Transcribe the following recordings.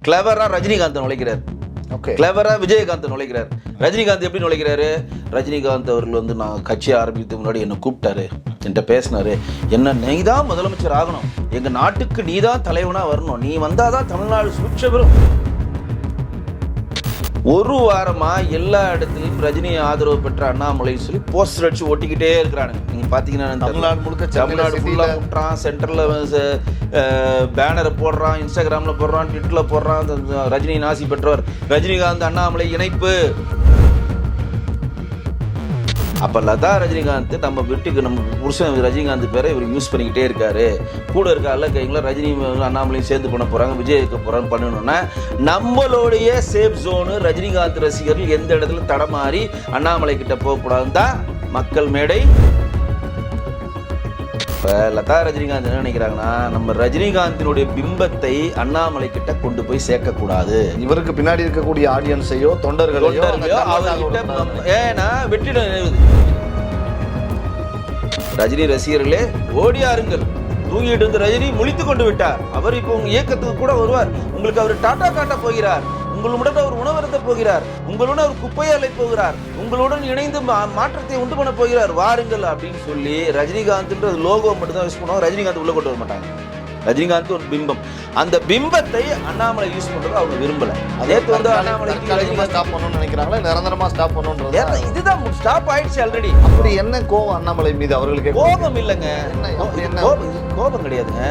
கிளவரா ரஜினிகாந்த் நுழைக்கிறார், கிளவரா விஜயகாந்த் நுழைக்கிறார். ரஜினிகாந்த் எப்படி நுழைக்கிறாரு? ரஜினிகாந்த் அவர்கள் வந்து நான் கட்சி ஆரம்பிக்கிறதுக்கு முன்னாடி என்னை கூப்பிட்டாரு, என்கிட்ட பேசினாரு, என்ன நீ தான் முதலமைச்சர் ஆகணும், எங்க நாட்டுக்கு நீ தான் தலைவனா வரணும், நீ வந்தாதான் தமிழ்நாடு சுபிட்ச பெறும். ஒரு வாரமா எல்லா இடத்துலையும் ரஜினியை ஆதரவு பெற்ற அண்ணாமலை சொல்லி போஸ்டர் அடிச்சு ஓட்டிக்கிட்டே இருக்கிறானுங்க. நீங்க பாத்தீங்கன்னா தமிழ்நாடு முழுக்க தமிழ்நாடு ஃபுல்லா முட்டுறான், சென்டர்ல பேனரை போடுறான், இன்ஸ்டாகிராம்ல போடுறான், ட்விட்டர்ல போடுறான். ரஜினி நாசி பெற்றவர், ரஜினிகாந்த் அண்ணாமலை இணைப்பு. அப்ப லதா ரஜினிகாந்த் நம்ம வீட்டுக்கு நம்ம புருஷன் ரஜினிகாந்த் பேரை இவர் யூஸ் பண்ணிக்கிட்டே இருக்காரு. கூட இருக்க அல்ல கைங்களா ரஜினி அண்ணாமலையும் சேர்ந்து பண்ண போறாங்க, விஜய் இருக்க போறான்னு பண்ணணும்னா நம்மளுடைய சேஃப் ஜோனு ரஜினிகாந்த் ரசிகர்கள் எந்த இடத்துல தடமாறி அண்ணாமலை கிட்ட போகக்கூடாதுன்னு தான் மக்கள் மேடை. இப்போ லதா ரஜினிகாந்த் என்ன நினைக்கிறாங்கன்னா, நம்ம ரஜினிகாந்தினுடைய பிம்பத்தை அண்ணாமலை கிட்ட கொண்டு போய் சேர்க்கக்கூடாது. இவருக்கு பின்னாடி இருக்கக்கூடிய ஆடியன்ஸையோ தொண்டர்களையோ அவர்கிட்ட, ஏன்னா வெற்றிடம் நினைவுது. ரஜினி ரசிகர்களே ஓடியாருங்கள், தூங்கிட்டு இருந்த ரஜினி முழித்து கொண்டு விட்டார். அவர் இப்போ உங்க இயக்கத்துக்கு கூட வருவார், உங்களுக்கு அவர் டாட்டா காட்ட போகிறார், உங்களுடன் அவர் உணவருந்த போகிறார், உங்களுடன் அவர் குப்பையை அலை போகிறார், உங்களுடன் இணைந்து மாற்றத்தை உண்டு பண்ண போகிறார், வாருங்கள் அப்படின்னு சொல்லி ரஜினிகாந்த்ன்ற லோகோ மட்டும் தான் யூஸ் பண்ணுவோம். ரஜினிகாந்த் உள்ள கொண்டு வர மாட்டாங்க. ரஜினிகாந்த் ஒரு பிம்பம், அந்த பிம்பத்தை அண்ணாமலை யூஸ் பண்றது அவங்க விரும்பல. அதே வந்து அண்ணாமலைக்கு ஸ்டாப் பண்ணணும்னு நினைக்கிறாங்களா, நிரந்தரமா ஸ்டாப் பண்ணணும்ன்றது இதுதான் ஸ்டாப் ஆயிடுச்சு ஆல்ரெடி. அப்படி என்ன கோபம் அண்ணாமலை மீது? அவர்களுக்கு கோபம் இல்லைங்க, கோபம் கிடையாதுங்க.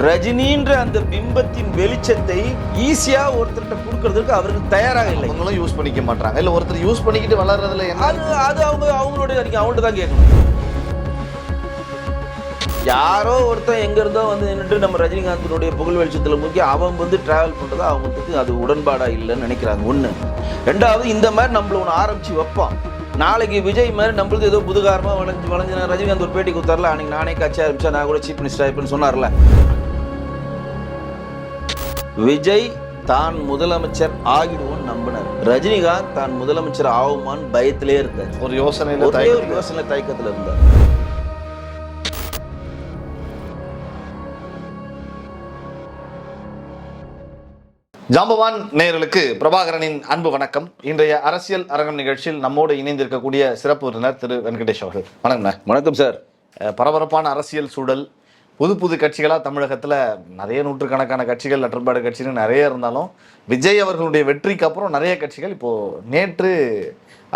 ரஜினின்ற அந்த பிம்பத்தின் வெளிச்சத்தை ஈஸியா ஒருத்தர்கிட்ட கொடுக்கறதுக்கு அவருக்கு தயாராக இல்லை. அவங்களும் யூஸ் பண்ணிக்க மாட்டாங்க. இல்ல ஒருத்தர் யூஸ் பண்ணிக்கிட்டு வளர்றதுல அது அவங்களுடைய அவங்கள்ட்ட தான் கேட்கணும். யாரோ ஒருத்தன் எங்க இருந்தோ வந்து நின்றுட்டு நம்ம ரஜினிகாந்தினுடைய புகழ் வெளிச்சத்துல முக்கிய அவன் வந்து டிராவல் பண்றது அவங்களுக்கு அது உடன்பாடா இல்லைன்னு நினைக்கிறாங்க. ஒண்ணு. ரெண்டாவது, இந்த மாதிரி நம்மள ஒன்று ஆரம்பிச்சு வைப்பான். நாளைக்கு விஜய் மாதிரி நம்மளுக்கு ஏதோ புதுகாரமா வளைஞ்சு ரஜினிகாந்த் ஒரு பேட்டி கொடுத்தாருல, அன்னைக்கு நானே கட்சி ஆரம்பிச்சா நான் கூட சீஃப் மினிஸ்டர் ஆயிருப்பேன்னு சொன்னார்ல. விஜய் தான் முதலமைச்சர் ஆகிடுவோன்னு நம்பினார். ரஜினிகாந்த் தான் முதலமைச்சர் ஆகுமான்னு பயத்திலே இருந்தார். ஒரு யோசனை தயக்கத்துல இருந்தார். ஜாம்பவான் நேயர்களுக்கு பிரபாகரனின் அன்பு வணக்கம். இன்றைய அரசியல் அரங்கம் நிகழ்ச்சியில் நம்மோடு இணைந்திருக்கக்கூடிய சிறப்பு விருந்தினர் திரு வெங்கடேஷ் அவர்கள். வணக்கம். வணக்கம் சார். பரபரப்பான அரசியல் சூழல், புது கட்சிகளாக தமிழகத்தில் நிறைய நூற்றுக்கணக்கான கட்சிகள், லெட்டர்பேடு கட்சின்னு நிறைய இருந்தாலும் விஜய் அவர்களுடைய வெற்றிக்கு அப்புறம் நிறைய கட்சிகள் இப்போது நேற்று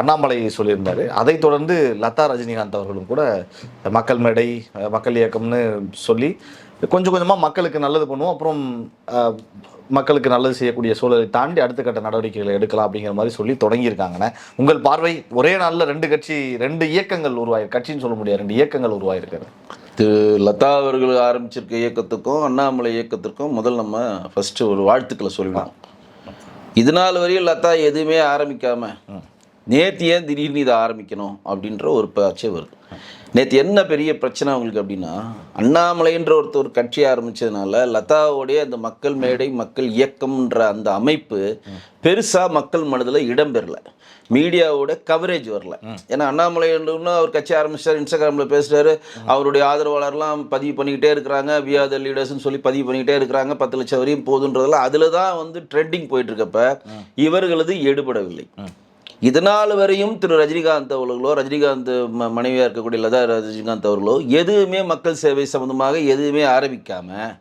அண்ணாமலை சொல்லியிருந்தார். அதைத் தொடர்ந்து லதா ரஜினிகாந்த் அவர்களும் கூட மக்கள் மேடை, மக்கள் இயக்கம்னு சொல்லி கொஞ்சம் கொஞ்சமாக மக்களுக்கு நல்லது பண்ணுவோம், அப்புறம் மக்களுக்கு நல்லது செய்யக்கூடிய சூழலை தாண்டி அடுத்த கட்ட நடவடிக்கைகளை எடுக்கலாம் அப்படிங்கிற மாதிரி சொல்லி தொடங்கியிருக்காங்கண்ணே. உங்கள் பார்வை, ஒரே நாளில் ரெண்டு இயக்கங்கள் கட்சின்னு சொல்ல முடியாது, 2 இயக்கங்கள் உருவாயிருக்கிறது. திரு லதா அவர்கள் ஆரம்பிச்சிருக்க இயக்கத்துக்கும் அண்ணாமலை இயக்கத்திற்கும் முதல் நம்ம ஃபர்ஸ்ட் ஒரு வாழ்த்துக்களை சொல்லலாம். இது நாள் வரையும் லதா எதுவுமே ஆரம்பிக்காம நேற்று ஏன் திடீர்னு இதை ஆரம்பிக்கணும் அப்படின்ற ஒரு பேச்சே வருது. நேற்று என்ன பெரிய பிரச்சனை அவங்களுக்கு அப்படின்னா, அண்ணாமலைன்ற ஒரு கட்சி ஆரம்பித்ததுனால லதாவோடைய அந்த மக்கள் மேடை, மக்கள் இயக்கம்ன்ற அந்த அமைப்பு பெருசாக மக்கள் மனதில் இடம்பெறலை, மீடியாவோட கவரேஜ் வரல. ஏன்னா அண்ணாமலைன்னு அவர் கட்சி ஆரம்பிச்சார், இன்ஸ்டாகிராமில் பேசுகிறாரு, அவருடைய ஆதரவாளர்லாம் பதிவு பண்ணிக்கிட்டே இருக்கிறாங்க, வி ஆர் த லீடர்ஸ்ன்னு சொல்லி பதிவு பண்ணிக்கிட்டே இருக்கிறாங்க, 10 லட்சம் வரையும் போதுன்றதில் அதில் தான் வந்து ட்ரெண்டிங் போயிட்டுருக்கப்ப இவர்களது எடுபடவில்லை. இதனால் வரையும் திரு ரஜினிகாந்த் அவர்களோ, ரஜினிகாந்த் மனைவியாக இருக்கக்கூடிய லதா ரஜினிகாந்த் அவர்களோ எதுவுமே மக்கள் சேவை சம்பந்தமாக எதுவுமே ஆரம்பிக்காம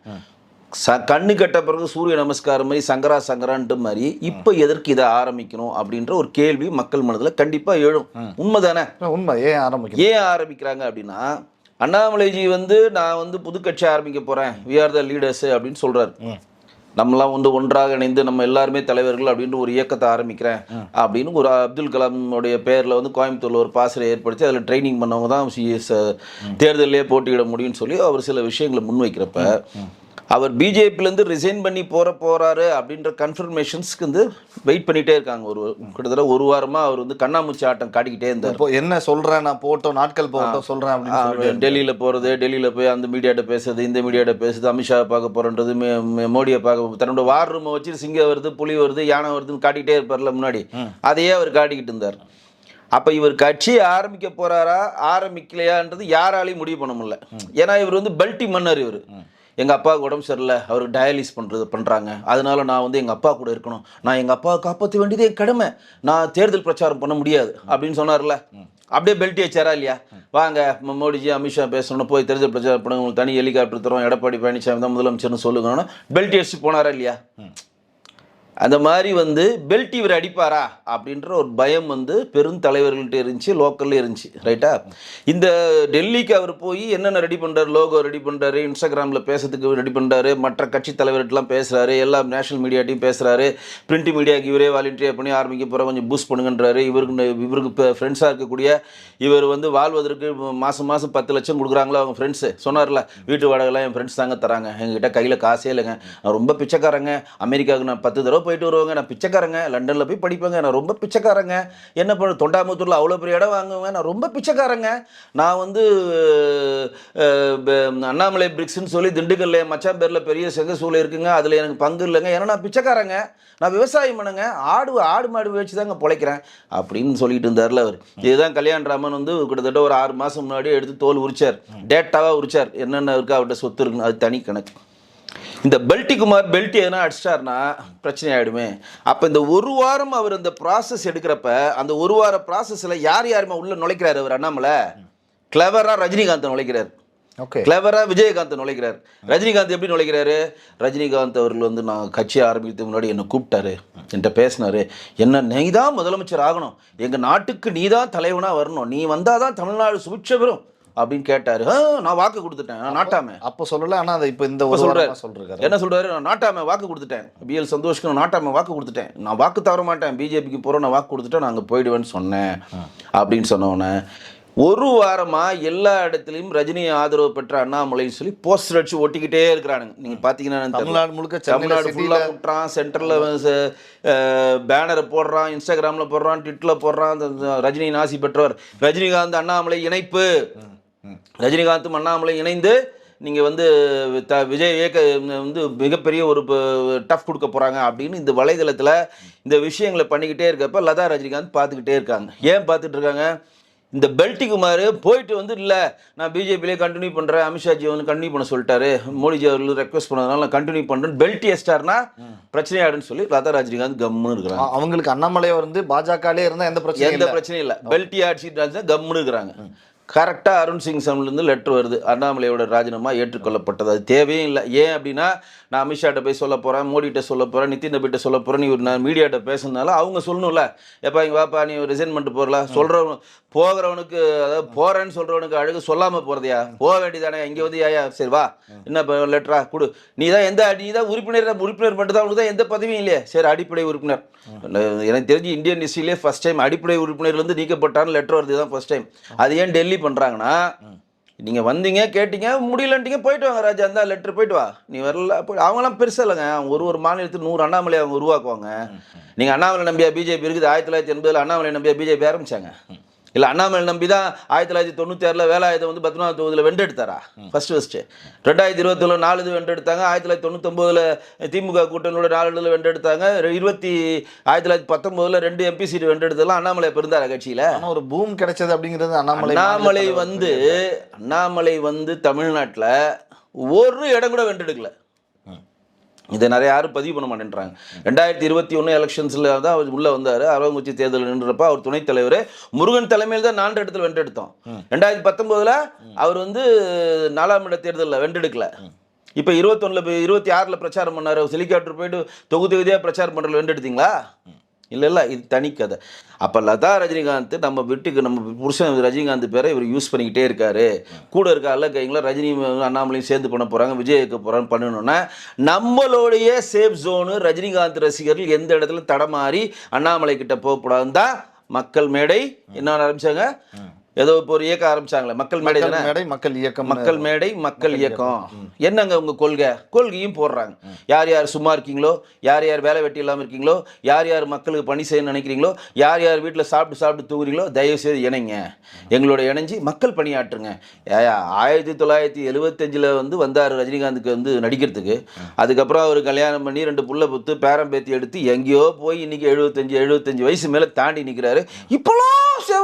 கண்ணு கட்ட பிறகு சூரிய நமஸ்காரம் மாதிரி சங்கரான்ட்டு மாதிரி இப்போ எதற்கு இதை ஆரம்பிக்கணும் அப்படின்ற ஒரு கேள்வி மக்கள் மனதில் கண்டிப்பாக எழும். உண்மைதானே? உண்மை. ஏன் ஆரம்பிக்கிறாங்க அப்படின்னா, அண்ணாமலைஜி வந்து நான் வந்து புது கட்சி ஆரம்பிக்க போகிறேன், வி ஆர் த லீடர்ஸ் அப்படின்னு சொல்கிறார். நம்மளாம் வந்து ஒன்றாக இணைந்து நம்ம எல்லாருமே தலைவர்கள் அப்படின்ட்டு ஒரு இயக்கத்தை ஆரம்பிக்கிறேன் அப்படின்னு ஒரு அப்துல் கலாமுடைய பேரில் வந்து கோயம்புத்தூரில் ஒரு பாசறை ஏற்படுத்தி அதில் ட்ரைனிங் பண்ணவங்க தான் தேர்தலிலே போட்டியிட முடியும்னு சொல்லி அவர் சில விஷயங்களை முன்வைக்கிறப்ப அவர் பிஜேபியிலேருந்து ரிசைன் பண்ணி போகிறாரு அப்படின்ற கன்ஃபர்மேஷன்ஸ்க்கு வந்து வெயிட் பண்ணிகிட்டே இருக்காங்க. கிட்டத்தட்ட ஒரு வாரமாக அவர் வந்து கண்ணாமூச்சி ஆட்டம் காட்டிக்கிட்டே இருந்தார். இப்போ என்ன சொல்கிறேன், நான் போட்டோம் நாட்கள் போட்டோம் சொல்கிறேன் அப்படின்னு டெல்லியில் போகிறது, டெல்லியில் போய் அந்த மீடியாட்ட பேசுறது, இந்த மீடியாட்ட பேசுறது, அமித்ஷாவை பார்க்க போகிறன்றது, மோடியை பார்க்க, தன்னோட வார் ரூமை வச்சு சிங்கம் வருது, புலி வருது, யானை வருதுன்னு காட்டிக்கிட்டே இருப்பார்ல முன்னாடி, அதையே அவர் காட்டிக்கிட்டு இருந்தார். அப்போ இவர் கட்சியை ஆரம்பிக்க போகிறாரா ஆரம்பிக்கலையான்றது யாராலையும் முடிவு பண்ண முடியல. ஏன்னா இவர் வந்து பல்ட்டி மன்னர். எங்கள் அப்பாவுக்கு உடம்பு சரியில்லை, அவருக்கு டயாலிஸ் பண்ணுறாங்க, அதனால நான் வந்து எங்கள் அப்பா கூட இருக்கணும், நான் எங்கள் அப்பாவை காப்பாற்ற வேண்டியது என் கடமை, நான் தேர்தல் பிரச்சாரம் பண்ண முடியாது அப்படின்னு சொன்னார்ல. அப்படியே பெல்ட் வச்சாரா இல்லையா? வாங்க மோடிஜி அமித்ஷா பேசணும்னு போய் தேர்தல் பிரச்சாரம் பண்ண, உங்களுக்கு தனி ஹெலிகாப்டர் தரோம், எடப்பாடி பழனிசாமி தான் முதலமைச்சர்னு சொல்லுங்கன்னா பெல்ட் அடிச்சு போனாரா இல்லையா? அந்த மாதிரி வந்து பெல்ட் இவர் அடிப்பாரா அப்படின்ற ஒரு பயம் வந்து பெருந்தலைவர்கள்ட்ட இருந்துச்சு, லோக்கல்ல இருந்துச்சு. ரைட்டா? இந்த டெல்லிக்கு அவர் போய் என்னென்ன ரெடி பண்ணுறாரு, லோகோ ரெடி பண்ணுறாரு, இன்ஸ்டாகிராமில் பேசுறதுக்கு ரெடி பண்ணுறாரு, மற்ற கட்சி தலைவர்கிட்டலாம் பேசுகிறாரு, எல்லா நேஷனல் மீடியாட்டையும் பேசுகிறாரு, பிரிண்ட் மீடியாவுக்கு இவரே வாலண்டியர் பண்ணி ஆரம்பிக்க போகிற கொஞ்சம் பூஸ்ட் பண்ணுங்கன்றாரு. இவருக்கு இப்போ ஃப்ரெண்ட்ஸாக இருக்கக்கூடிய இவர் வந்து வாழ்வதற்கு மாதம் 10 லட்சம் கொடுக்குறாங்களோ அவங்க ஃப்ரெண்ட்ஸு சொன்னார்ல, வீட்டு வாடகைலாம் என் ஃப்ரெண்ட்ஸ் தாங்க தராங்க, எங்ககிட்ட கையில் காசே இல்லைங்க, நான் ரொம்ப பிச்சைக்காரங்க, அமெரிக்காவுக்கு நான் 10 தடவை போயிட்டு வருவாங்க, நான் பிச்சைக்காரங்க, லண்டனில் போய் படிப்பேங்க, நான் ரொம்ப பிச்சைக்காரங்க, என்ன பண்ண தொண்டாமுத்தூரில் அவ்வளோ பெரிய இடம் வாங்குவேன், நான் ரொம்ப பிச்சைக்காரங்க, நான் வந்து அண்ணாமலை பிரிக்ஸ்ன்னு சொல்லி திண்டுக்கல்ல மச்சான் பேரில் பெரிய செங்கசூளை இருக்குங்க, அதில் எனக்கு பங்கு இல்லைங்க, ஏன்னா நான் பிச்சைக்காரங்க, நான் விவசாயம் பண்ணுங்க, ஆடு மாடு வச்சு தாங்க பிழைக்கிறேன் அப்படின்னு சொல்லிட்டு இருந்தார்ல அவர். இதுதான் கல்யாணராமன் வந்து கிட்டத்தட்ட ஒரு 6 மாதம் முன்னாடி எடுத்து தோல் உரிச்சார், டேட்டாவாக உரிச்சார், என்னென்ன இருக்குது அவர்கிட்ட சொத்து இருக்குன்னு, அது தனி கணக்கு. இந்த பெல்ட்டிக்குமார் பெல்ட் எதனா அடிச்சிட்டாருன்னா பிரச்சனை ஆகிடுமே. அப்போ இந்த ஒரு வாரம் அவர் அந்த ப்ராசஸ் எடுக்கிறப்ப அந்த ஒரு வார ப்ராசஸில் யாருமே உள்ளே நுழைக்கிறார் அவர் அண்ணாமலை? கிளவராக ரஜினிகாந்த் நுழைக்கிறார், ஓகே, கிளவராக விஜயகாந்த் நுழைக்கிறார். ரஜினிகாந்த் எப்படி நுழைக்கிறாரு? ரஜினிகாந்த் அவர்கள் வந்து நான் கட்சி ஆரம்பிக்கிறதுக்கு முன்னாடி என்னை கூப்பிட்டாரு, என்கிட்ட பேசினாரு, என்ன நீ தான் முதலமைச்சர் ஆகணும், எங்கள் நாட்டுக்கு நீ தான் தலைவனாக வரணும், நீ வந்தால் தான் தமிழ்நாடு சுபிட்சம் பெறும் அப்படின்னு கேட்டாரு. நான் வாக்கு கொடுத்துட்டேன், நான் நாட்டாம அப்போ சொல்லல, ஆனால் அதை இப்போ இந்த ஒரு சொல்றாரு. என்ன சொல்றாரு? நான் நாட்டாம வாக்கு கொடுத்துட்டேன், பிஎல் சந்தோஷ்க்கு நான் நாட்டாம வாக்கு கொடுத்துட்டேன், நான் வாக்கு தவற மாட்டேன், பிஜேபிக்கு போகிறோம், நான் வாக்கு கொடுத்துட்டேன், நான் அங்கே போயிடுவேன்னு சொன்னேன் அப்படின்னு சொன்னோன்னே ஒரு வாரமா எல்லா இடத்துலையும் ரஜினி ஆதரவு பெற்ற அண்ணாமலைன்னு சொல்லி போஸ்டர் அடிச்சு ஒட்டிக்கிட்டே இருக்கிறானுங்க. நீங்க பாத்தீங்கன்னா தமிழ்நாடு முழுக்க, தமிழ்நாடு ஃபுல்லா போட்டுறான், சென்டர்ல பேனரை போடுறான், இன்ஸ்டாகிராம்ல போடுறான், ட்விட்டர்ல போடுறான், ரஜினி நாசி பெற்றவர், ரஜினிகாந்த் அண்ணாமலை இணைப்பு, ரஜினிகாந்தும் அண்ணாமலை இணைந்து நீங்கள் வந்து விஜய் வந்து மிகப்பெரிய ஒரு டஃப் கொடுக்க போகிறாங்க அப்படின்னு இந்த வலைதளத்தில் இந்த விஷயங்களை பண்ணிக்கிட்டே இருக்கப்ப லதா ரஜினிகாந்த் பார்த்துக்கிட்டே இருக்காங்க. ஏன் பார்த்துட்டு இருக்காங்க? இந்த பெல்ட்டிக்குமார் போயிட்டு வந்து இல்லை நான் பிஜேபியிலே கண்டினியூ பண்ணுறேன், அமித்ஷாஜி வந்து கண்டினியூ பண்ண சொல்லிட்டாரு, மோடிஜி அவர்கள் ரெக்வஸ்ட் பண்ணதுனால நான் கண்டினியூ பண்ணுறேன், பெல்ட் எஸ்டார்னா பிரச்சனையாடுன்னு சொல்லி லதா ரஜினிகாந்த் கம்முன்னு இருக்கிறாங்க. அவங்களுக்கு அண்ணாமலை வந்து பாஜகலே இருந்தால் எந்த பிரச்சனையும் இல்லை, பெல்ட்டி ஆட்சி கம்முன்னு இருக்கிறாங்க. கரெக்டாக அருண் சிங் சம்லேருந்து லெட்டர் வருது, அண்ணாமலையோட ராஜினாமா ஏற்றுக்கொள்ளப்பட்டது, அது தேவையும் இல்லை. ஏன் அப்படின்னா நான் அமித்ஷாட்ட போய் சொல்ல போகிறேன், மோடிகிட்ட சொல்ல போகிறேன், நிதின் நபிட்ட சொல்ல போகிறேன், நீ நான் மீடியாட்ட பேசுனால அவங்க சொல்லணும்ல, எப்போ இங்கே வாப்பா நீ ரிசைன் பண்ணிட்டு போகிறல, சொல்கிறவன் போகிறவனுக்கு, அதாவது போகிறேன்னு சொல்கிறவனுக்கு அழகு சொல்லாமல் போகிறதையா, போக வேண்டியதானே, இங்கே வந்து ஏயா சரி வா என்ன லெட்டரா கொடு, நீ தான் உறுப்பினர் மட்டும் தான், உனக்கு தான் எந்த பதவியும் இல்லையே, சரி அடிப்படை உறுப்பினர், எனக்கு தெரிஞ்சு இந்தியன் ஹிஸ்ட்ரியிலே ஃபர்ஸ்ட் டைம் அடிப்படை உறுப்பினர்லேருந்து நீக்கப்பட்டான்னு லெட்டர் வருது, தான் ஃபர்ஸ்ட் டைம். அது ஏன் டெல்லி பண்ணுறாங்கன்னா, நீங்கள் வந்தீங்க கேட்டீங்க முடியலன்ட்டீங்க போயிட்டு வாங்க ராஜா, அந்த லெட்டர் போயிட்டு வா, நீ வரல போய் அவங்களாம் பெருசாக இல்லைங்க, அவங்க ஒரு மாநிலத்தில் 100 அண்ணாமலை அவங்க உருவாக்குவாங்க. நீங்கள் அண்ணாமலை நம்பியா பிஜேபி இருக்குது, 1980 அண்ணாமலை நம்பியா பிஜேபி ஆரம்பிச்சாங்க, இல்லை அண்ணாமலை நம்பி தான் 1996 வேலாயுதம் வந்து 19வது தொகுதியில் வென்றெடுத்தாரா ஃபர்ஸ்ட் 2021 4 இது வென்றெடுத்தாங்க, 1999 திமுக கூட்டணியோட 4 இதில் வென்றெடுத்தாங்க, 1919 2 MP சீட் வென்றெடுத்ததெல்லாம் அண்ணாமலை இருந்தாரா கட்சியில்? ஆனால் ஒரு பூம் கிடைச்சது அப்படிங்கிறது அண்ணாமலை வந்து தமிழ்நாட்டில் ஒரு இடம் கூட வென்றெடுக்கல. இதை நிறைய யாரும் பதிவு பண்ண மாட்டேன்றாங்க. 2021 எலெக்ஷன்ஸில் தான் அவர் உள்ளே வந்தார், அரவங்குறிச்சி தேர்தல் நின்றப்ப அவர் துணைத் தலைவர் முருகன் தலைமையில் தான் 4 இடத்துல வென்றெடுத்தோம். 2019 அவர் வந்து 4ஆம் இட தேர்தலில் வென்றெடுக்கல. இப்போ 26 பிரச்சாரம் பண்ணார், ஹெலிகாப்டர் போயிட்டு தொகுதியாக பிரச்சாரம் பண்ணுறதுல வென்றெடுத்தீங்களா? இல்லை, இது தனி கதை. அப்போ லதா ரஜினிகாந்த் நம்ம வீட்டுக்கு நம்ம புருஷன் ரஜினிகாந்த் பேரை இவர் யூஸ் பண்ணிக்கிட்டே இருக்காரு, கூட இருக்க அல்ல கைங்களா ரஜினி அண்ணாமலையும் சேர்ந்து பண்ண போகிறாங்க, விஜய் இருக்க போகிறான்னு பண்ணணுன்னா நம்மளுடைய சேஃப் ஜோனு ரஜினிகாந்த் ரசிகர்கள் எந்த இடத்துல தடமாறி அண்ணாமலை கிட்ட போகக்கூடாதுன்னு தான் மக்கள் மேடை என்ன ஆரம்பிச்சாங்க, ஏதோ இப்போ ஒரு இயக்கம் ஆரம்பிச்சாங்களே, மக்கள் மேடை மக்கள் இயக்கம், மக்கள் மேடை மக்கள் இயக்கம். என்னங்க உங்க கொள்கையும் போடுறாங்க. யார் யார் சும்மா இருக்கீங்களோ, யார் யார் வேலை வெட்டி இல்லாமல் இருக்கீங்களோ, யார் யார் மக்களுக்கு பணி செய்யணும்னு நினைக்கிறீங்களோ, யார் யார் வீட்டில் சாப்பிட்டு தூங்குறீங்களோ தயவுசெய்து இணைங்க, எங்களோட இணைஞ்சு மக்கள் பணியாற்றுங்க. 1975 வந்து வந்தார் ரஜினிகாந்துக்கு வந்து நடிக்கிறதுக்கு. அதுக்கப்புறம் அவர் கல்யாணம் பண்ணி 2 புள்ள புத்து பேரம் பேத்தி எடுத்து எங்கேயோ போய் இன்னைக்கு 75 வயசு மேலே தாண்டி நிற்கிறாரு. இப்போலாம்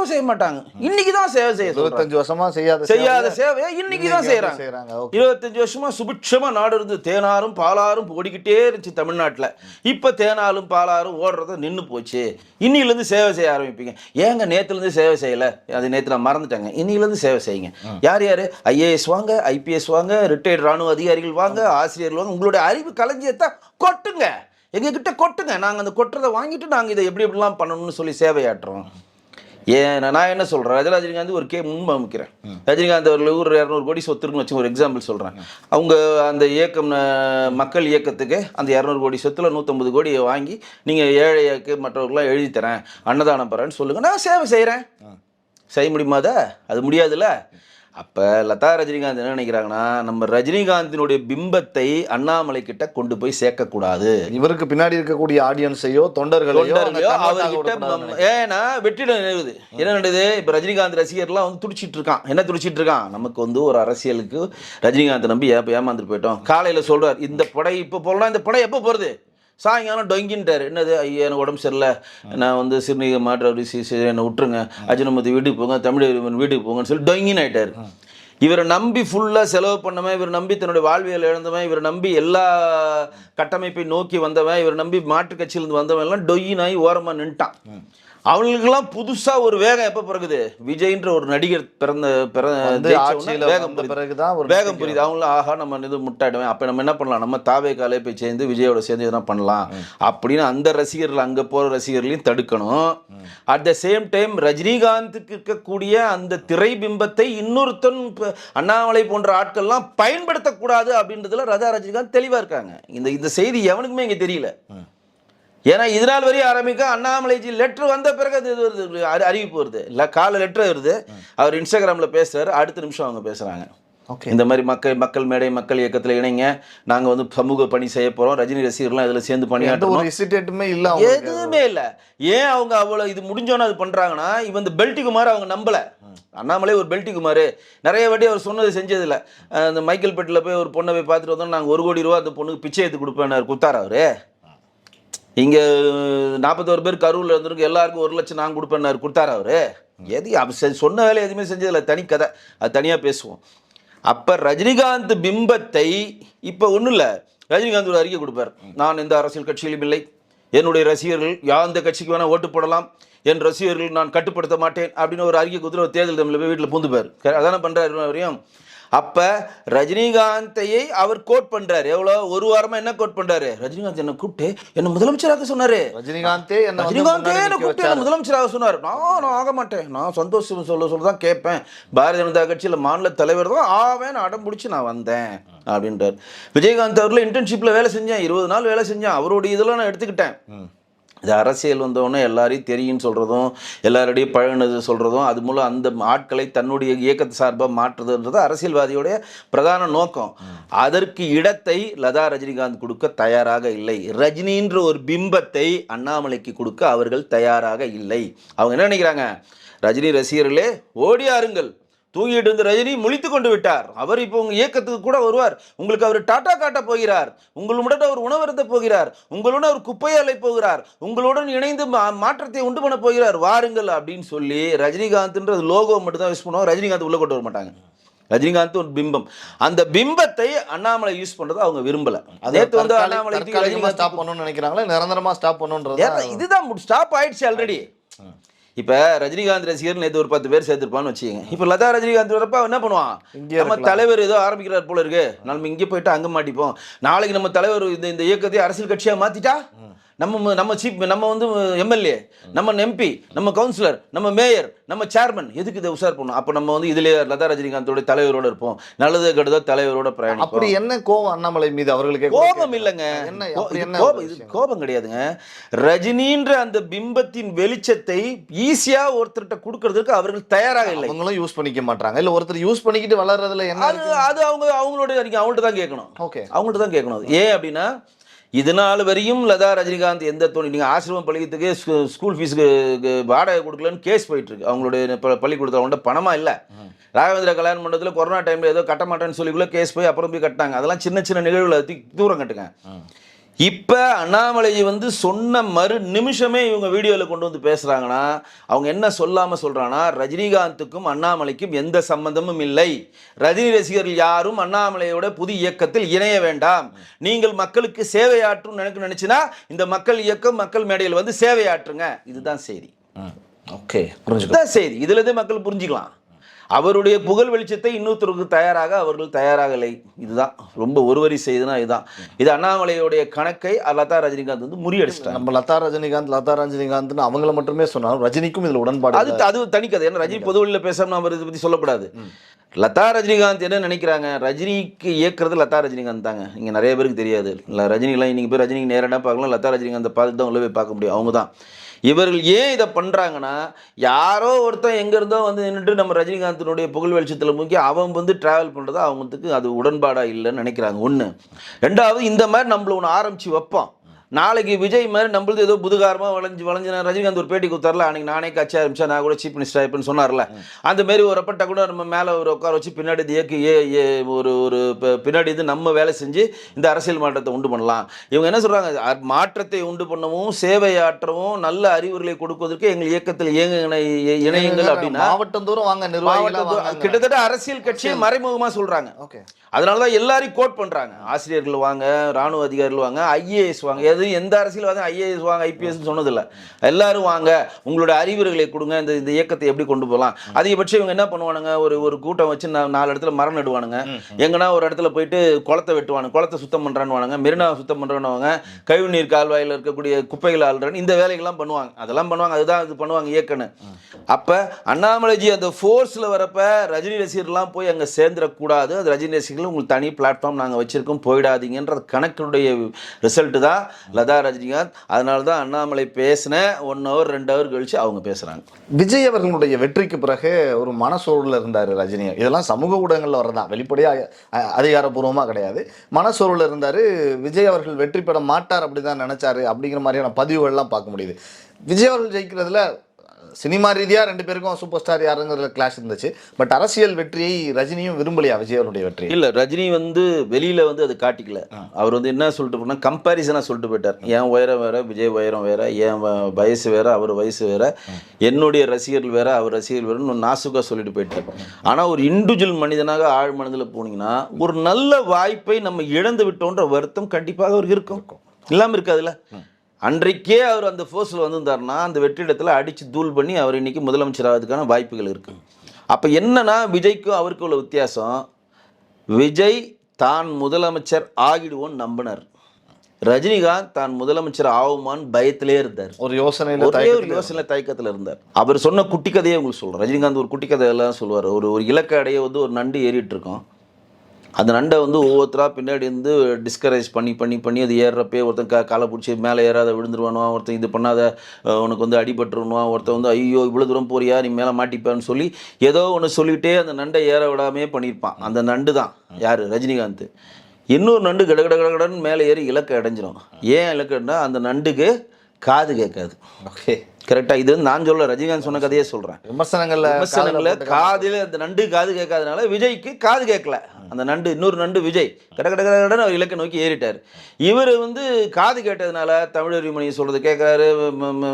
சேவை செய்ய மாட்டாங்க. இன்னைக்கு தான் சேவை செய்ய 25 வருஷமா செய்யாத சேவையை இன்னைக்கு தான் செய்யறாங்க. 25 வருஷமா சுபிட்சமா நாடு இருந்து தேனாரும் பாலாரும் ஓடிக்கிட்டே இருந்துச்சு தமிழ்நாட்டில். இப்போ தேனாலும் பாலாரும் ஓடுறத நின்று போச்சு. இன்னிலேருந்து சேவை செய்ய ஆரம்பிப்பீங்க. ஏங்க நேற்றுலேருந்து சேவை செய்யலை? அது நேற்று நான் மறந்துட்டேங்க. இன்னிலேருந்து சேவை செய்யுங்க. யார் யார்? ஐஏஎஸ் வாங்க, ஐபிஎஸ் வாங்க, ரிட்டையர்ட் ராணுவ அதிகாரிகள் வாங்க, ஆசிரியர்கள் வாங்க. உங்களுடைய அறிவு களஞ்சியத்தை கொட்டுங்க, எங்ககிட்ட கொட்டுங்க. நாங்கள் அந்த கொட்டுறதை வாங்கிட்டு நாங்கள் இதை எப்படி எப்படிலாம் பண்ணணும்னு சொல்லி சேவையாட்டுறோம். ஏன் நான் என்ன சொல்கிறேன், ரஜினிகாந்த் ஒரு முன்வைக்கிறேன். ரஜினிகாந்த் அவர்கள் ஒரு 200 கோடி சொத்து இருக்குன்னு வச்சு ஒரு எக்ஸாம்பிள் சொல்கிறேன். அவங்க அந்த இயக்கம் மக்கள் இயக்கத்துக்கு அந்த 200 கோடி சொத்தில் 150 கோடியை வாங்கி நீங்கள் ஏழைக்கு மற்றவர்களாம் எழுதி தரேன், அன்னதானம் பெறேன்னு சொல்லுங்கள், நான் சேவை செய்கிறேன். செய்ய முடியுமா? அது முடியாதுல்ல. அப்போ லதா ரஜினிகாந்த் என்ன நினைக்கிறாங்கன்னா, நம்ம ரஜினிகாந்தினுடைய பிம்பத்தை அண்ணாமலை கிட்ட கொண்டு போய் சேர்க்கக்கூடாது. இவருக்கு பின்னாடி இருக்கக்கூடிய ஆடியன்ஸையோ தொண்டர்களையோ அவர்கிட்ட. ஏன்னா வெற்றிடம் நினைவுது. என்ன நடக்குது இப்போ? ரஜினிகாந்த் ரசிகர்லாம் வந்து துடிச்சிட்டு இருக்கான். என்ன துடிச்சிட்டு இருக்கான்? நமக்கு வந்து ஒரு அரசியலுக்கு ரஜினிகாந்த் நம்பி ஏமாந்துட்டு போயிட்டோம். காலையில் சொல்றார், இந்த படை இப்போ போகலாம், இந்த படை எப்போ போகிறது? சாயங்காலம் டொங்கின்ட்டார். என்னது? ஐயா எனக்கு உடம்பு சரியில்லை, நான் வந்து சிறுநீக மாற்ற என்னை விட்டுருங்க, அஜினமதி வீட்டுக்கு போங்க, தமிழ் வீட்டுக்கு போங்கன்னு சொல்லி டொங்கின்னு ஆயிட்டார். இவரை நம்பி ஃபுல்லாக செலவு பண்ணவன், இவரை நம்பி தன்னுடைய வாழ்வியல் இழந்தவன், இவரை நம்பி எல்லா கட்டமைப்பை நோக்கி வந்தவன், இவரை நம்பி மாற்று கட்சியிலிருந்து வந்தவன் எல்லாம் டொய்யினாய் ஓரமாக நின்ட்டான். அவங்களுக்கெல்லாம் புதுசாக ஒரு வேகம் எப்போ பிறகுது? விஜய்ன்ற ஒரு நடிகர் வேகம் புரியுது. அவங்களும் ஆஹா நம்ம இது முட்டாயிடுவேன், அப்போ நம்ம என்ன பண்ணலாம், நம்ம தாவே காலே போய் சேர்ந்து விஜயோட சேர்ந்து எதனா பண்ணலாம் அப்படின்னு அந்த ரசிகர்கள், அங்கே போகிற ரசிகர்களையும் தடுக்கணும். அட் த சேம் டைம் ரஜினிகாந்துக்கு இருக்கக்கூடிய அந்த திரை பிம்பத்தை இன்னொருத்தன் அண்ணாமலை போன்ற ஆட்கள்லாம் பயன்படுத்தக்கூடாது அப்படின்றதுல ரஜினிகாந்த் தெளிவாக இருக்காங்க. இந்த செய்தி எவனுக்குமே இங்கே தெரியல. ஏன்னா இதனால் வரையும் ஆரம்பிக்க அண்ணாமலைஜி லெட்டர் வந்த பிறகு அது வருது, அறிவிப்பு வருது. இல்லை காலை லெட்டர் வருது, அவர் இன்ஸ்டாகிராமில் பேசுகிறார், அடுத்த நிமிஷம் அவங்க பேசுகிறாங்க. இந்த மாதிரி மக்கள் மேடை மக்கள் இயக்கத்தில் இணைங்க, நாங்கள் வந்து சமூக பணி செய்ய போகிறோம், ரஜினி ரசிகர்லாம் இதில் சேர்ந்து பணியாற்றுறோம். எதுவுமே இல்லை. ஏன் அவங்க அவ்வளோ இது முடிஞ்சோன்னு அது பண்ணுறாங்கன்னா, இவன் இந்த பெல்டி குமார் அவங்க நம்பலை. அண்ணாமலை ஒரு பெல்டி குமார், நிறைய வாட்டி அவர் சொன்னது செஞ்சதில்லை. அந்த மைக்கேல் பெட்டில் போய் ஒரு பொண்ணை போய் பார்த்துட்டு வந்தோம், நாங்கள் 1 கோடி ரூபா அந்த பொண்ணுக்கு பிச்சை எடுத்து கொடுப்பேன் கொடுத்தாரு அவர். இங்கே 41 பேர் கரூரில் இருந்திருக்கு, எல்லாருக்கும் 1 லட்சம் நான் கொடுப்பேன்னாரு, கொடுத்தாரு அவர். எது சொன்ன வேலை எதுவுமே செஞ்சதில்லை, தனி கதை, அது தனியாக பேசுவோம். அப்போ ரஜினிகாந்த் பிம்பத்தை இப்போ ஒன்றும் இல்லை, ரஜினிகாந்த் ஒரு அறிக்கை கொடுப்பார், நான் எந்த அரசியல் கட்சியிலும் இல்லை, என்னுடைய ரசிகர்கள் எந்த கட்சிக்கு வேணால் ஓட்டு போடலாம், என் ரசிகர்கள் நான் கட்டுப்படுத்த மாட்டேன் அப்படின்னு ஒரு அறிக்கை கொடுத்துட்டு தேர்தல் தமிழில் போய் வீட்டில் பூந்துப்பார். அதானே பண்ணுறாரு வரையும். அப்போ ரஜினிகாந்தையை அவர் கோட் பண்ணுறாரு. எவ்வளோ? 1 வாரமாக என்ன கோட் பண்ணுறாரு? ரஜினிகாந்த் என்னை கூப்பிட்டு என்ன முதலமைச்சராக சொன்னார், ரஜினிகாந்தே என்னை கூப்பிட்டு என்ன முதலமைச்சராக சொன்னார். நான் ஆக மாட்டேன், நான் சந்தோஷம் சொல்ல தான் கேட்பேன், பாரதிய ஜனதா கட்சியில் மாநில தலைவர் தான் ஆவேன் அடம் பிடிச்சி நான் வந்தேன் அப்படின்றார். விஜயகாந்த் அவரில் இன்டர்ன்ஷிப்பில் வேலை செஞ்சேன், 20 நாள் வேலை செஞ்சேன், அவருடைய இதெல்லாம் நான் எடுத்துக்கிட்டேன். இது அரசியல் வந்தவொடனே எல்லாரையும் தெரியும்னு சொல்கிறதும், எல்லாருடைய பழகினது சொல்கிறதும், அது மூலம் அந்த ஆட்களை தன்னுடைய இயக்கத்தை சார்பாக மாற்றுறதுன்றது அரசியல்வாதியோடைய பிரதான நோக்கம். அதற்கு இடத்தை லதா ரஜினிகாந்த் கொடுக்க தயாராக இல்லை. ரஜினின்ற ஒரு பிம்பத்தை அண்ணாமலைக்கு கொடுக்க அவர்கள் தயாராக இல்லை. அவங்க என்ன நினைக்கிறாங்க? ரஜினி ரசிகர்களே ஓடியாருங்கள், தூங்கிட்டு இருந்த ரஜினி முழித்து கொண்டு விட்டார், அவர் இப்போ உங்கள் இயக்கத்துக்கு கூட வருவார், உங்களுக்கு அவர் டாட்டா காட்ட போகிறார், உங்களுடன் அவர் உணவருந்த போகிறார், உங்களுடன் அவர் குப்பையை அலை போகிறார், உங்களுடன் இணைந்து மாற்றத்தை உண்டு பண்ண போகிறார், வாருங்கள் அப்படின்னு சொல்லி ரஜினிகாந்த்ன்றது லோகோ மட்டும் தான் யூஸ் பண்ணுவோம், ரஜினிகாந்த் உள்ள கொண்டு வர மாட்டாங்க. ரஜினிகாந்த் ஒரு பிம்பம், அந்த பிம்பத்தை அண்ணாமலை யூஸ் பண்றது அவங்க விரும்பல. நேற்று வந்து அண்ணாமலை ஸ்டாப் பண்ணணும்னு நினைக்கிறாங்களா, நிரந்தரமா ஸ்டாப் பண்ணணும்ன்றது இதுதான் ஸ்டாப் ஆயிடுச்சு ஆல்ரெடி. இப்போ ரஜினிகாந்த் ரசிகர் நேற்று ஒரு 10 பேர் சேர்த்துருப்பான்னு வச்சுக்கோங்க. இப்போ லதா ரஜினிகாந்த் வரப்ப என்ன பண்ணுவான், நம்ம தலைவர் ஏதோ ஆரம்பிக்கிறார் போல இருக்கு, நம்ம இங்கே போயிட்டு அங்கே மாட்டிப்போம், நாளைக்கு நம்ம தலைவர் இந்த இயக்கத்தை அரசியல் கட்சியாக மாற்றிட்டா நம்ம சீஃப், நம்ம வந்து எம்எல்ஏ, நம்ம எம்பி, நம்ம கவுன்சிலர், நம்ம மேயர், நம்ம சேர்மன், எதுக்கு இதை உஷார் பண்ணணும்? அப்போ நம்ம வந்து இதிலே லதா ரஜினிகாந்தோட தலைவரோட இருப்போம், நல்லது கெடுதோ தலைவரோட பிரயாணம். அப்படி என்ன கோபம் அண்ணாமலை மீது? அவர்களுக்கு கோபம் இல்லைங்க, கோபம் கிடையாதுங்க. ரஜினின்ற அந்த பிம்பத்தின் வெளிச்சத்தை ஈஸியா ஒருத்தர்கிட்ட கொடுக்கறதுக்கு அவர்கள் தயாராக இல்லை. அவங்களும் யூஸ் பண்ணிக்க மாட்டாங்க, இல்ல ஒருத்தர் யூஸ் பண்ணிக்கிட்டு வளர்றதுல என்ன அது அவங்களோட அவங்கள்ட்ட தான் கேட்கணும். ஓகே, அவங்கள்ட்ட தான் கேட்கணும். ஏன் அப்படின்னா, இதனால் வரையும் லதா ரஜினிகாந்த் எந்த நீங்கள் ஆசிரமம் பள்ளிக்கூடத்துக்கு ஸ்கூல் ஃபீஸுக்கு வாடகை கொடுக்கலன்னு கேஸ் போயிட்டுருக்கு. அவங்களுடைய பள்ளிக்கூடத்தில் அவங்கள்ட்ட பணமாக இல்லை. ராகவேந்திர கல்யாண மண்டபத்தில் கொரோனா டைமில் ஏதோ கட்ட மாட்டேன்னு சொல்லிக்குள்ளே கேஸ் போய் அப்புறம் போய் கட்டினாங்க. அதெல்லாம் சின்ன சின்ன நிகழ்வுகளை தூரம் கட்டுங்க. இப்போ அண்ணாமலை வந்து சொன்ன மறு நிமிஷமே இவங்க வீடியோவில் கொண்டு வந்து பேசுகிறாங்கன்னா அவங்க என்ன சொல்லாமல் சொல்கிறாங்கன்னா ரஜினிகாந்துக்கும் அண்ணாமலைக்கும் எந்த சம்பந்தமும் இல்லை, ரஜினி ரசிகர்கள் யாரும் அண்ணாமலையோட புது இயக்கத்தில் இணைய வேண்டாம், நீங்கள் மக்களுக்கு சேவையாற்றும் எனக்கு நினச்சினா இந்த மக்கள் இயக்கம் மக்கள் மேடையில் வந்து சேவையாற்றுங்க, இதுதான் செய்தி. ஓகே, இதுதான் செய்தி. இதுலேருந்து மக்கள் புரிஞ்சுக்கலாம். அவருடைய புகழ் வெளிச்சத்தை இன்னொருத்தருக்கு தயாராக அவர்கள் தயாராகலை. இதுதான் ரொம்ப ஒரு வரி செய்துனா இதுதான். இது அண்ணாமலையுடைய கணக்கை லதா ரஜினிகாந்த் வந்து முறியடிச்சிட்டாங்க. நம்ம லதா ரஜினிகாந்த்னு அவங்கள மட்டுமே சொன்னாலும் ரஜினிக்கும் இதுல உடன்பாடு அது தனிக்கதை. ஏன்னா ரஜினி பொதுவெளியில் பேசாமல் அவர் இதை பற்றி சொல்லக்கூடாது. லதா ரஜினிகாந்த் என்ன நினைக்கிறாங்க, ரஜினிக்கு இயக்குறது லதா ரஜினிகாந்த் தாங்க. இங்கே நிறைய பேருக்கு தெரியாது. இல்லை ரஜினிலாம் நீங்கள் போய் ரஜினிக்கு நேரடியாக பார்க்கலாம், லதா ரஜினிகாந்தை பார்த்து தான் உள்ள போய் பார்க்க முடியும். அவங்க தான் இவர்கள் ஏன் இதை பண்ணுறாங்கன்னா, யாரோ ஒருத்தன் எங்கேருந்தோ வந்து நின்றுட்டு நம்ம ரஜினிகாந்தினுடைய புகழ் வெளிச்சத்தில் முக்கிய அவன் வந்து ட்ராவல் பண்ணுறது அவங்களுக்கு அது உடன்பாடாக இல்லைன்னு நினைக்கிறாங்க. ஒன்று. ரெண்டாவது, இந்த மாதிரி நம்மள ஒன்று ஆரம்பித்து வைப்போம், நாளைக்கு விஜய் மாதிரி நம்மளது ஏதோ புதுகாரமாக வளைஞ்சு ரஜினிகாந்த் ஒரு பேட்டி கொடுத்தார்ல, அன்றைக்கி நானே கட்சி ஆரம்பிச்சா நான் கூட சீஃப் மினிஸ்டர் ஆயிருப்பேன்னு சொன்னார்ல, அந்த மாரி ஒரு அப்பட்ட கூட நம்ம மேலே ஒரு உட்கார வச்சு பின்னாடி ஒரு பின்னாடி இது நம்ம வேலை செஞ்சு இந்த அரசியல் மாற்றத்தை உண்டு பண்ணலாம். இவங்க என்ன சொல்கிறாங்க, மாற்றத்தை உண்டு பண்ணவும் சேவையாற்றவும் நல்ல அறிவுரைகளை கொடுப்பதற்கு எங்கள் இயக்கத்தில் இணையுங்கள் அப்படின்னா மாவட்டம் தூரம் வாங்க, நிர்வாகிகள் கிட்டத்தட்ட அரசியல் கட்சியை மறைமுகமாக சொல்கிறாங்க. ஓகே, அதனால தான் எல்லாரையும் கோட் பண்ணுறாங்க. ஆசிரியர்கள் வாங்க, ராணுவ அதிகாரிகள் வாங்க, ஐஏஎஸ் வாங்க. எந்த அரசியல் ஐஏஎஸ் வாங்க ஐபிஎஸ் சொன்னதில்லை. எல்லாரும் வாங்க, உங்களோட அறிவுரைகளை கொடுங்க, இந்த இயக்கத்தை எப்படி கொண்டு போகலாம். அதிகபட்சம் இவங்க என்ன பண்ணுவானுங்க, ஒரு கூட்டம் வச்சு 4 இடத்துல மரம் நடுவானுங்க, எங்கன்னா ஒரு இடத்துல போயிட்டு குளத்தை வெட்டுவானுங்க, குளத்தை சுத்தம் பண்ணுறான்னு, மெரினாவை சுத்தம் பண்ணுறான்னு, கழிவுநீர் கால்வாயில் இருக்கக்கூடிய குப்பைகள் ஆள்றான்னு இந்த வேலைகள்லாம் பண்ணுவாங்க. அதெல்லாம் பண்ணுவாங்க, அதுதான் இது பண்ணுவாங்க இயக்கன்னு. அப்போ அண்ணாமலைஜி அந்த ஃபோர்ஸில் வரப்ப ரஜினி ரசிகர்லாம் போய் அங்கே சேர்ந்துடக்கூடாது, அது ரஜினி ரசிகர்கள் உங்களுக்கு தனி பிளாட்ஃபார்ம் நாங்கள் வச்சுருக்கோம், போயிடாதீங்கன்ற கணக்குடைய ரிசல்ட்டு தான் லதா ரஜினிகாந்த். அதனால தான் அண்ணாமலை பேசின 1 hour 2 hour கழிச்சு அவங்க பேசுகிறாங்க. விஜய் அவர்களுடைய வெற்றிக்கு பிறகு ஒரு மனசோர்வில் இருந்தார் ரஜினி. இதெல்லாம் சமூக ஊடகங்களில் வரதான், வெளிப்படையாக அதிகாரப்பூர்வமாக கிடையாது. மனசோர்வில் இருந்தார். விஜய் அவர்கள் வெற்றி பெற மாட்டார் அப்படி தான் நினச்சாரு அப்படிங்கிற மாதிரியான பதிவுகள்லாம் பார்க்க முடியுது. விஜய் அவர்கள் ஜெயிக்கிறதுல சினிமா ரீதியாக 2 பேருக்கும் சூப்பர் ஸ்டார் யாருங்கிறதுல கிளாஷ் இருந்துச்சு. பட் அரசியல் வெற்றியை ரஜினியும் விரும்பலையா விஜய் அவருடைய வெற்றி? இல்லை, ரஜினி வந்து வெளியில் வந்து அது காட்டிக்கல. அவர் வந்து என்ன சொல்லிட்டு போனால் கம்பேரிசனாக சொல்லிட்டு போயிட்டார். என் உயரம் வேறு, விஜய் உயரம் வேறு, என் வயசு வேறு, அவர் வயசு வேறு, என்னுடைய ரசிகர்கள் வேறு, அவர் ரசிகர்கள் வேறுன்னு நாசுக்காக சொல்லிட்டு போயிட்டார். ஆனால் ஒரு இண்டிவிஜுவல் மனிதனாக ஆழ் மனதில் போனீங்கன்னா ஒரு நல்ல வாய்ப்பை நம்ம இழந்து விட்டோன்ற வருத்தம் கண்டிப்பாக அவருக்கு இருக்கும், இல்லாமல் இருக்காதுல்ல. அன்றைக்கே அவர் அந்த ஃபோர்ஸில் வந்திருந்தாருன்னா அந்த வெற்றிடத்தில் அடித்து தூள் பண்ணி அவர் இன்றைக்கி முதலமைச்சர் ஆகிறதுக்கான வாய்ப்புகள் இருக்குது. அப்போ என்னன்னா விஜய்க்கும் அவருக்கு உள்ள வித்தியாசம், விஜய் தான் முதலமைச்சர் ஆகிடுவோன்னு நம்பினார், ரஜினிகாந்த் தான் முதலமைச்சர் ஆகுமான்னு பயத்திலே இருந்தார். ஒரு யோசனை தயக்கத்தில் இருந்தார். அவர் சொன்ன குட்டி கதையே உங்களுக்கு சொல்கிறேன். ரஜினிகாந்த் ஒரு குட்டி கதையெல்லாம் சொல்லுவார். ஒரு இலக்க அடைய வந்து ஒரு நண்டு ஏறிட்டு இருக்கோம், அந்த நண்டை வந்து ஒவ்வொருத்தராக பின்னாடி வந்து டிஸ்கரேஜ் பண்ணி அது ஏறுறப்பே ஒருத்தன் காலை பிடிச்சி மேலே ஏறாத விழுந்துருவானுவா, ஒருத்தன் இது பண்ணாத உனக்கு வந்து அடிபட்டுருவான், ஒருத்தன் வந்து ஐயோ இவ்வளோ தூரம் போறியா நீ மேலே மாட்டிப்பான்னு சொல்லி ஏதோ ஒன்று சொல்லிகிட்டே அந்த நண்டை ஏற விடாமே பண்ணியிருப்பான். அந்த நண்டு தான் யார், ரஜினிகாந்த். இன்னொரு நண்டு கடகடன்னு மேலே ஏறி இலக்கை அடைஞ்சிடும். ஏன் இலக்குன்னா அந்த நண்டுக்கு காது கேட்காது. ஓகே, கரெக்டாக. இது நான் சொல்ல ரஜினிகாந்த் சொன்ன கதையே சொல்கிறேன். விமர்சனங்களில் காதில் அந்த நண்டு காது கேட்காதனால விஜய்க்கு காது கேட்கல. அந்த நண்டு இன்னொரு நண்டு விஜய் கடகடன்னு அவர் இலக்கை நோக்கி ஏறிட்டார். இவர் வந்து காது கேட்டதுனால தமிழறிமணி சொல்கிறத கேட்குறாரு,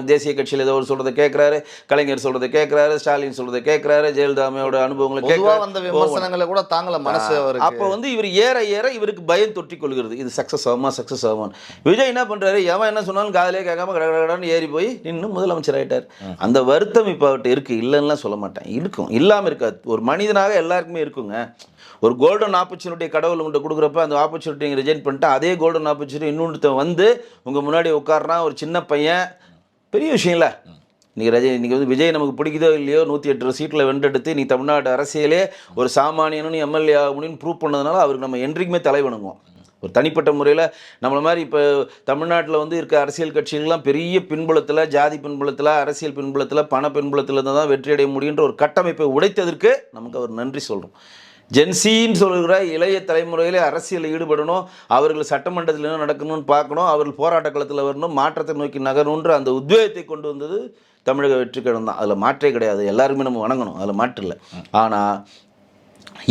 தேசிய கட்சியில் ஏதோ ஒரு சொல்கிறத கேட்குறாரு, கலைஞர் சொல்கிறத கேட்குறாரு, ஸ்டாலின் சொல்கிறத கேட்குறாரு, ஜெயலலிதாமையோட அனுபவங்களை விமர்சனங்களை கூட தாங்கல மனசு. அப்போ வந்து இவர் ஏற இவருக்கு பயம் தொற்றிக் கொள்கிறது, இது சக்ஸஸ் ஆகுமா. விஜய் என்ன பண்ணுறாரு, எவன் என்ன சொன்னாலும் காதலே கேட்காம கடகடன்னு ஏறி போய் நின்று முதலமைச்சர் ஆகிட்டார். அந்த வருத்தம் இப்போ அவர்கிட்ட இருக்குது, இல்லைன்னா சொல்ல மாட்டேன், இருக்கும், இல்லாமல் இருக்காது. ஒரு மனிதனாக எல்லாருக்குமே இருக்குங்க. ஒரு கோல்டன் ஆப்பர்ச்சுனிட்டி கடவுள் உங்கள்கிட்ட கொடுக்குறப்ப அந்த ஆப்பர்ச்சுனிட்டி நீங்கள் ரிஜெக்ட் பண்ணிட்டு அதே கோல்டன் ஆப்பர்ச்சுனிட்டி இன்னொருத்த வந்து உங்கள் முன்னாடி உட்கார்னா ஒரு சின்ன பையன், பெரிய விஷயம் இல்லை. இன்றைக்கி வந்து விஜய் நமக்கு பிடிக்குதோ இல்லையோ 108 சீட்டில் வென்றெடுத்து நீ தமிழ்நாடு அரசியலே ஒரு சாமானியனும் எம்எல்ஏ ஆகணும்னு ப்ரூவ் பண்ணதுனால அவருக்கு நம்ம என்றைக்குமே தலை வணங்குவோம். ஒரு தனிப்பட்ட முறையில் நம்மளை மாதிரி இப்போ தமிழ்நாட்டில் வந்து இருக்க அரசியல் கட்சிகள்லாம் பெரிய பின்புலத்தில், ஜாதி பின்புலத்தில், அரசியல் பின்புலத்தில், பண பின்புலத்தில் தான் வெற்றி அடைய முடியுன்ற ஒரு கட்டமைப்பை உடைத்ததற்கு நமக்கு அவர் நன்றி சொல்கிறோம். ஜென்சின்னு சொல்கிற இளைய தலைமுறையில் அரசியலில் ஈடுபடணும், அவர்கள் சட்டமன்றத்தில் என்ன நடக்கணும்னு பார்க்கணும், அவர்கள் போராட்ட களத்தில் வரணும், மாற்றத்தை நோக்கி நகரணுன்ற அந்த உத்வேகத்தை கொண்டு வந்தது தமிழக வெற்றிக்கழகம் தான். அதில் மாற்றே கிடையாது, எல்லாருமே நம்ம வணங்கணும், அதில் மாற்று இல்லை. ஆனால்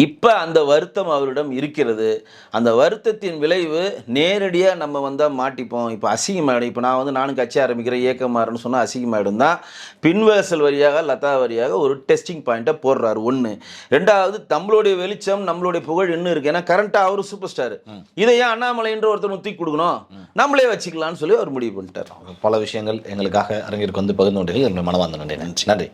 இப்போ அந்த வருத்தம் அவரிடம் இருக்கிறது. அந்த வருத்தத்தின் விளைவு நேரடியாக நம்ம வந்தால் மாட்டிப்போம். இப்போ அசிங்கமாயிடும். இப்போ நானும் கட்சி ஆரம்பிக்கிறேன், இயக்கமாறன்னு சொன்னால் அசிங்கமாயிடும் தான் பின்வாசல் வழியாக லதா வழியாக ஒரு டெஸ்டிங் பாயிண்ட்டை போடுறாரு. ஒன்று. ரெண்டாவது, நம்மளுடைய வெளிச்சம் நம்மளுடைய புகழ் இன்னும் இருக்குது. ஏன்னா கரண்ட்டாக அவர் சூப்பர் ஸ்டார். இதை ஏன் அண்ணாமலைன்ற ஒருத்தர் தூக்கி கொடுக்கணும், நம்மளே வச்சுக்கலாம்னு சொல்லி அவர் முடிவு பண்ணிட்டார். பல விஷயங்கள் எங்களுக்காக அரங்கிற்கு வந்து பகிர்ந்து கொண்டீர்கள். மனமார்ந்த நன்றி. நன்றி.